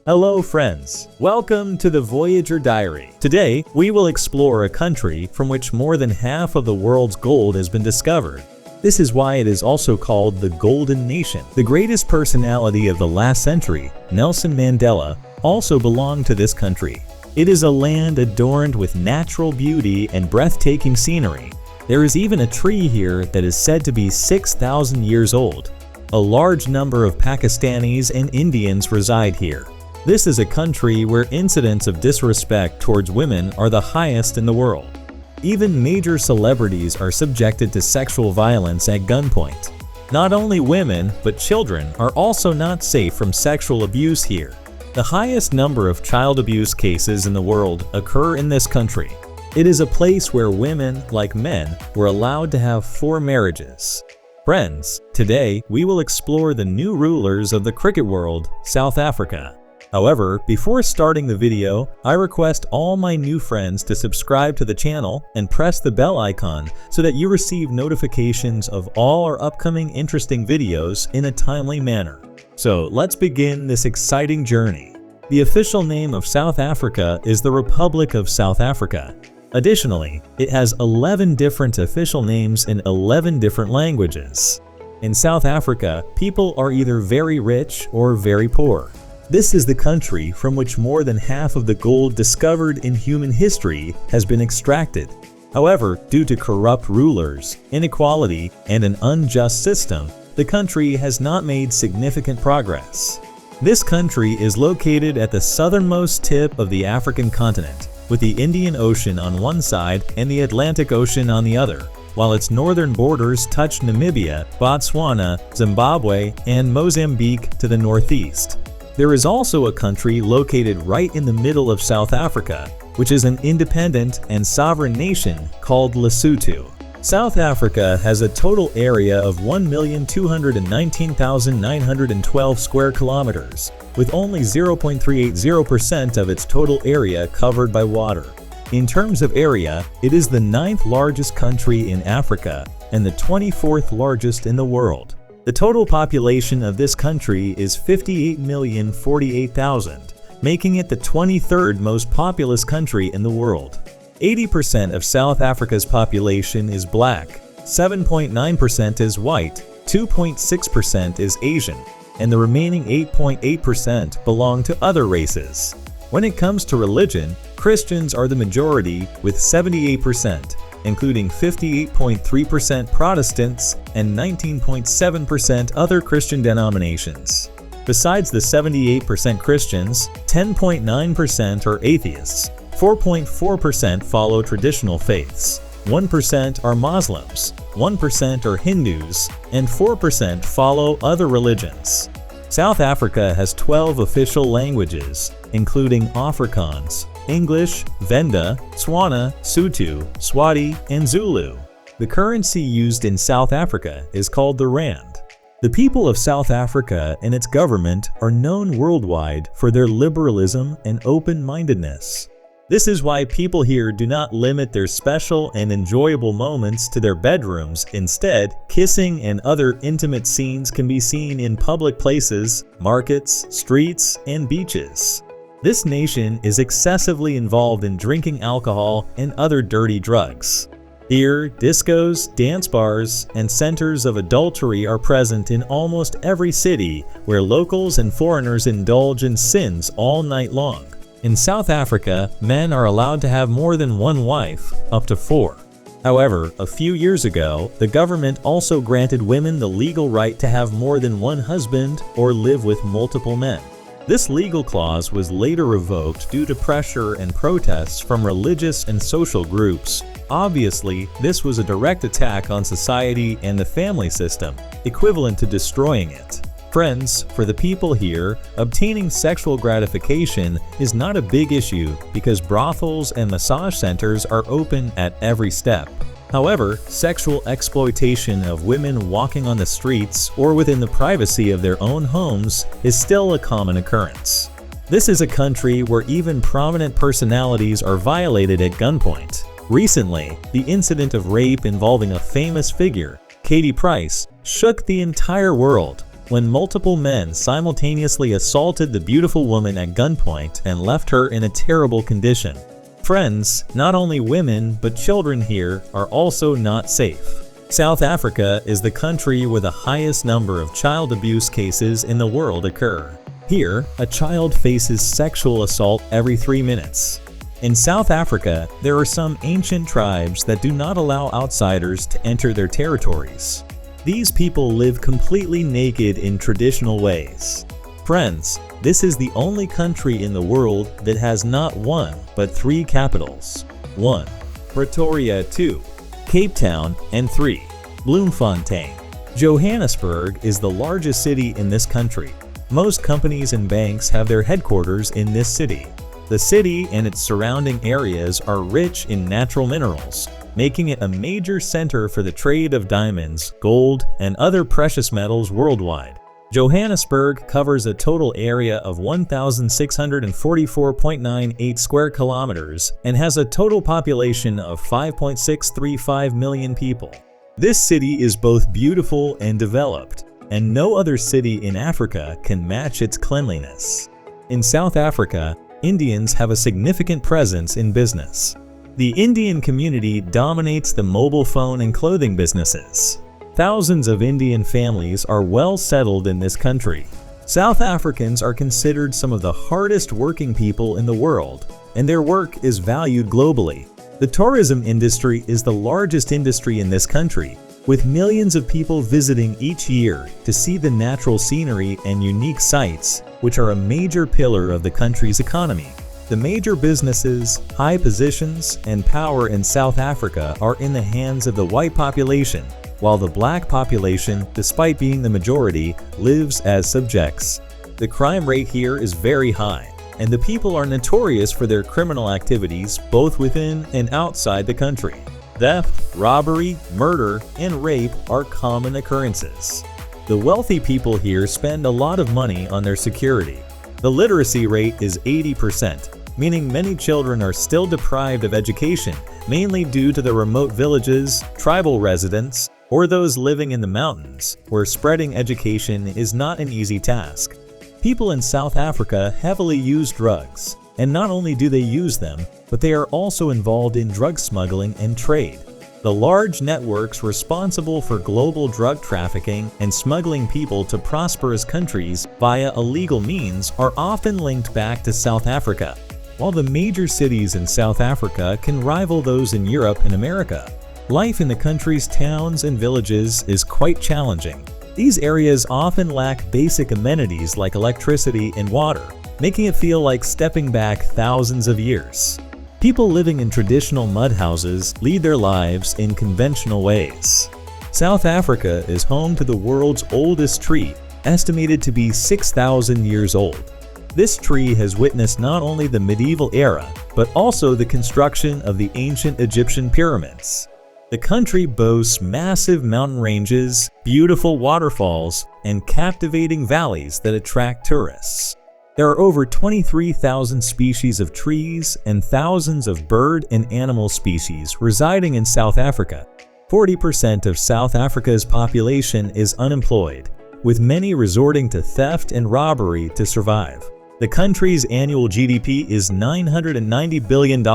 Hello friends, welcome to the Voyager Diary. Today, we will explore a country from which more than half of the world's gold has been discovered. This is why it is also called the Golden Nation. The greatest personality of the last century, Nelson Mandela, also belonged to this country. It is a land adorned with natural beauty and breathtaking scenery. There is even a tree here that is said to be 6,000 years old. A large number of Pakistanis and Indians reside here. This is a country where incidents of disrespect towards women are the highest in the world. Even major celebrities are subjected to sexual violence at gunpoint. Not only women, but children are also not safe from sexual abuse here. The highest number of child abuse cases in the world occur in this country. It is a place where women, like men, were allowed to have 4 marriages. Friends, today we will explore the new rulers of the cricket world, South Africa. However, before starting the video, I request all my new friends to subscribe to the channel and press the bell icon so that you receive notifications of all our upcoming interesting videos in a timely manner. So let's begin this exciting journey. The official name of South Africa is the Republic of South Africa. Additionally, it has 11 different official names in 11 different languages. In South Africa, people are either very rich or very poor. This is the country from which more than half of the gold discovered in human history has been extracted. However, due to corrupt rulers, inequality, and an unjust system, the country has not made significant progress. This country is located at the southernmost tip of the African continent, with the Indian Ocean on one side and the Atlantic Ocean on the other, while its northern borders touch Namibia, Botswana, Zimbabwe, and Mozambique to the northeast. There is also a country located right in the middle of South Africa, which is an independent and sovereign nation called Lesotho. South Africa has a total area of 1,219,912 square kilometers, with only 0.380% of its total area covered by water. In terms of area, it is the 9th largest country in Africa and the 24th largest in the world. The total population of this country is 58,048,000, making it the 23rd most populous country in the world. 80% of South Africa's population is black, 7.9% is white, 2.6% is Asian, and the remaining 8.8% belong to other races. When it comes to religion, Christians are the majority with 78%. Including 58.3% Protestants and 19.7% other Christian denominations. Besides the 78% Christians, 10.9% are atheists, 4.4% follow traditional faiths, 1% are Muslims, 1% are Hindus, and 4% follow other religions. South Africa has 12 official languages, including Afrikaans, English, Venda, Tswana, Sotho, Swati, and Zulu. The currency used in South Africa is called the rand. The people of South Africa and its government are known worldwide for their liberalism and open-mindedness. This is why people here do not limit their special and enjoyable moments to their bedrooms. Instead, kissing and other intimate scenes can be seen in public places, markets, streets, and beaches. This nation is excessively involved in drinking alcohol and other dirty drugs. Here, discos, dance bars, and centers of adultery are present in almost every city where locals and foreigners indulge in sins all night long. In South Africa, men are allowed to have more than one wife, up to 4. However, a few years ago, the government also granted women the legal right to have more than one husband or live with multiple men. This legal clause was later revoked due to pressure and protests from religious and social groups. Obviously, this was a direct attack on society and the family system, equivalent to destroying it. Friends, for the people here, obtaining sexual gratification is not a big issue because brothels and massage centers are open at every step. However, sexual exploitation of women walking on the streets or within the privacy of their own homes is still a common occurrence. This is a country where even prominent personalities are violated at gunpoint. Recently, the incident of rape involving a famous figure, Katie Price, shook the entire world. when multiple men simultaneously assaulted the beautiful woman at gunpoint and left her in a terrible condition. Friends, not only women but children here are also not safe. South Africa is the country where the highest number of child abuse cases in the world occur. Here, a child faces sexual assault every 3 minutes. In South Africa, there are some ancient tribes that do not allow outsiders to enter their territories. These people live completely naked in traditional ways. Friends, this is the only country in the world that has not one but 3 capitals. 1. Pretoria. 2. Cape Town. And 3. Bloemfontein. Johannesburg is the largest city in this country. Most companies and banks have their headquarters in this city. The city and its surrounding areas are rich in natural minerals, making it a major center for the trade of diamonds, gold, and other precious metals worldwide. Johannesburg covers a total area of 1,644.98 square kilometers and has a total population of 5.635 million people. This city is both beautiful and developed, and no other city in Africa can match its cleanliness. In South Africa, Indians have a significant presence in business. The Indian community dominates the mobile phone and clothing businesses. Thousands of Indian families are well settled in this country. South Africans are considered some of the hardest working people in the world, and their work is valued globally. The tourism industry is the largest industry in this country, with millions of people visiting each year to see the natural scenery and unique sights, which are a major pillar of the country's economy. The major businesses, high positions, and power in South Africa are in the hands of the white population, while the black population, despite being the majority, lives as subjects. The crime rate here is very high, and the people are notorious for their criminal activities both within and outside the country. Theft, robbery, murder, and rape are common occurrences. The wealthy people here spend a lot of money on their security. The literacy rate is 80%, meaning many children are still deprived of education, mainly due to the remote villages, tribal residents, or those living in the mountains, where spreading education is not an easy task. People in South Africa heavily use drugs, and not only do they use them, but they are also involved in drug smuggling and trade. The large networks responsible for global drug trafficking and smuggling people to prosperous countries via illegal means are often linked back to South Africa, while the major cities in South Africa can rival those in Europe and America. Life in the country's towns and villages is quite challenging. These areas often lack basic amenities like electricity and water, making it feel like stepping back thousands of years. People living in traditional mud houses lead their lives in conventional ways. South Africa is home to the world's oldest tree, estimated to be 6,000 years old. This tree has witnessed not only the medieval era, but also the construction of the ancient Egyptian pyramids. The country boasts massive mountain ranges, beautiful waterfalls, and captivating valleys that attract tourists. There are over 23,000 species of trees and thousands of bird and animal species residing in South Africa. 40% of South Africa's population is unemployed, with many resorting to theft and robbery to survive. The country's annual GDP is $990 billion,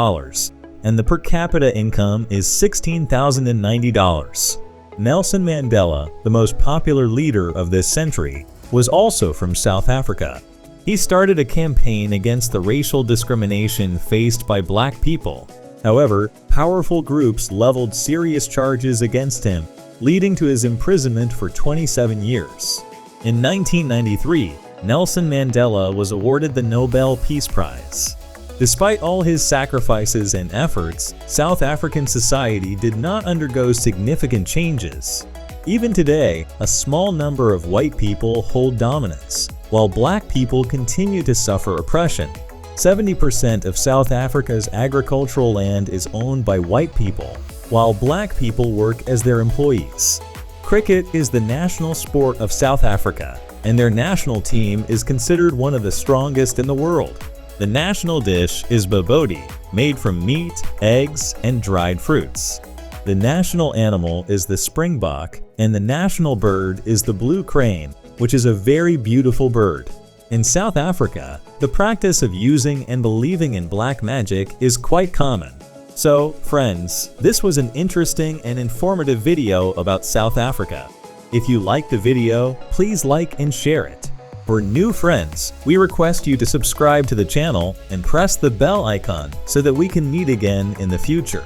and the per capita income is $16,090. Nelson Mandela, the most popular leader of this century, was also from South Africa. He started a campaign against the racial discrimination faced by black people. However, powerful groups leveled serious charges against him, leading to his imprisonment for 27 years. In 1993, Nelson Mandela was awarded the Nobel Peace Prize. Despite all his sacrifices and efforts, South African society did not undergo significant changes. Even today, a small number of white people hold dominance, while black people continue to suffer oppression. 70% of South Africa's agricultural land is owned by white people, while black people work as their employees. Cricket is the national sport of South Africa, and their national team is considered one of the strongest in the world. The national dish is bobotie, made from meat, eggs, and dried fruits. The national animal is the springbok, and the national bird is the blue crane, which is a very beautiful bird. In South Africa, the practice of using and believing in black magic is quite common. So, friends, this was an interesting and informative video about South Africa. If you liked the video, please like and share it. For new friends, we request you to subscribe to the channel and press the bell icon so that we can meet again in the future.